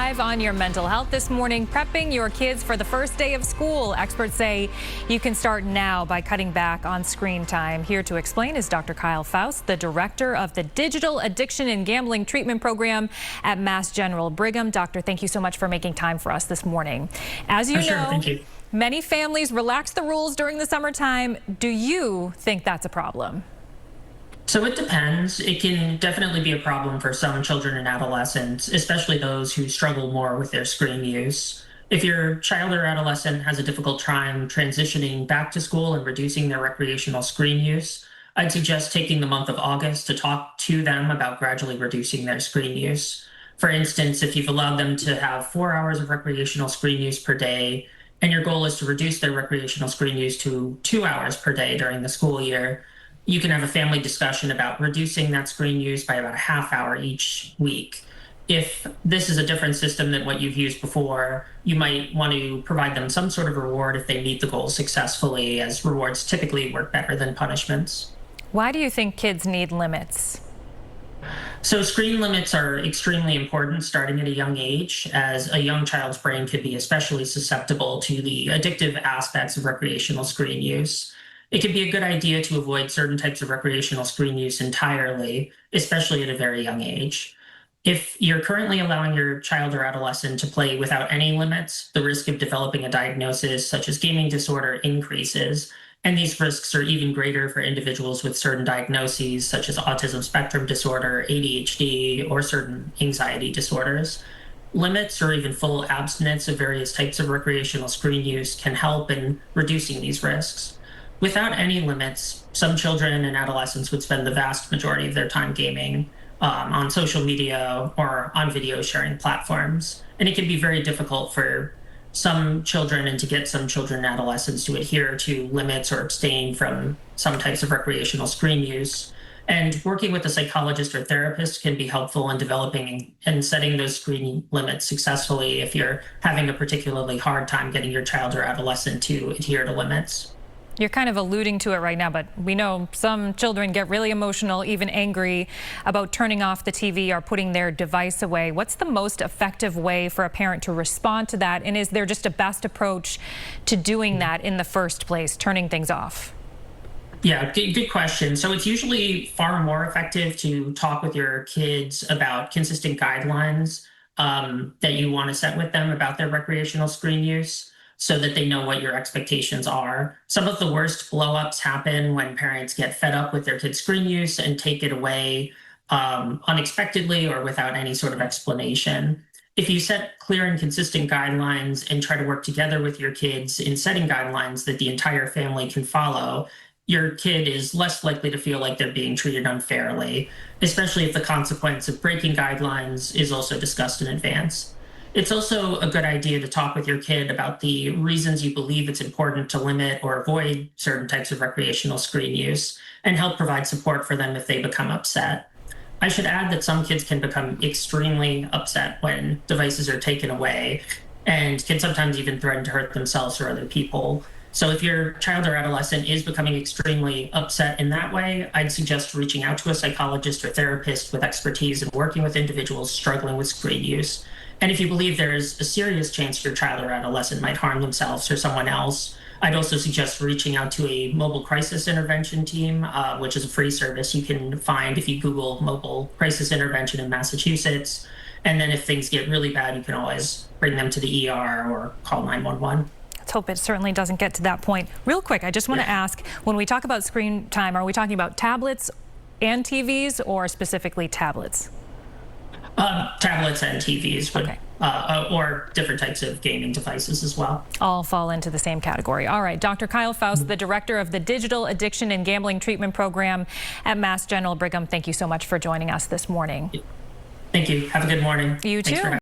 live on your mental health this morning, prepping your kids for the first day of school. Experts say you can start now by cutting back on screen time. Here to explain is Dr. Kyle Faust, the director of the Digital Addiction and Gambling Treatment Program at Mass General Brigham. Doctor, thank you so much for making time for us this morning. As you know, thank you. Many families relax the rules during the summertime. Do you think that's a problem? So it depends. It can definitely be a problem for some children and adolescents, especially those who struggle more with their screen use. If your child or adolescent has a difficult time transitioning back to school and reducing their recreational screen use, I'd suggest taking the month of August to talk to them about gradually reducing their screen use. For instance, if you've allowed them to have 4 hours of recreational screen use per day, and your goal is to reduce their recreational screen use to 2 hours per day during the school year, you can have a family discussion about reducing that screen use by about a half hour each week. If this is a different system than what you've used before, you might want to provide them some sort of reward if they meet the goal successfully, as rewards typically work better than punishments. Why do you think kids need limits? So screen limits are extremely important starting at a young age, as a young child's brain could be especially susceptible to the addictive aspects of recreational screen use. It can be a good idea to avoid certain types of recreational screen use entirely, especially at a very young age. If you're currently allowing your child or adolescent to play without any limits, the risk of developing a diagnosis such as gaming disorder increases, and these risks are even greater for individuals with certain diagnoses such as autism spectrum disorder, ADHD, or certain anxiety disorders. Limits or even full abstinence of various types of recreational screen use can help in reducing these risks. Without any limits, some children and adolescents would spend the vast majority of their time gaming on social media or on video sharing platforms. And it can be very difficult for some children and to get some children and adolescents to adhere to limits or abstain from some types of recreational screen use. And working with a psychologist or therapist can be helpful in developing and setting those screen limits successfully if you're having a particularly hard time getting your child or adolescent to adhere to limits. You're kind of alluding to it right now, but we know some children get really emotional, even angry about turning off the TV or putting their device away. What's the most effective way for a parent to respond to that? And is there just a best approach to doing that in the first place, turning things off? Yeah, good question. So it's usually far more effective to talk with your kids about consistent guidelines that you want to set with them about their recreational screen use, so that they know what your expectations are. Some of the worst blow-ups happen when parents get fed up with their kids' screen use and take it away unexpectedly or without any sort of explanation. If you set clear and consistent guidelines and try to work together with your kids in setting guidelines that the entire family can follow, your kid is less likely to feel like they're being treated unfairly, especially if the consequence of breaking guidelines is also discussed in advance. It's also a good idea to talk with your kid about the reasons you believe it's important to limit or avoid certain types of recreational screen use and help provide support for them if they become upset. I should add that some kids can become extremely upset when devices are taken away and can sometimes even threaten to hurt themselves or other people. So if your child or adolescent is becoming extremely upset in that way, I'd suggest reaching out to a psychologist or therapist with expertise in working with individuals struggling with screen use. And if you believe there's a serious chance your child or adolescent might harm themselves or someone else, I'd also suggest reaching out to a mobile crisis intervention team, which is a free service you can find if you Google mobile crisis intervention in Massachusetts. And then if things get really bad, you can always bring them to the ER or call 911. Let's hope it certainly doesn't get to that point. Real quick, I just want to ask, when we talk about screen time, are we talking about tablets and TVs or specifically tablets? Tablets and TVs, but, okay. Or different types of gaming devices as well. All fall into the same category. All right, Dr. Kyle Faust, the director of the Digital Addiction and Gambling Treatment Program at Mass General Brigham, thank you so much for joining us this morning. Thank you. Have a good morning. You too.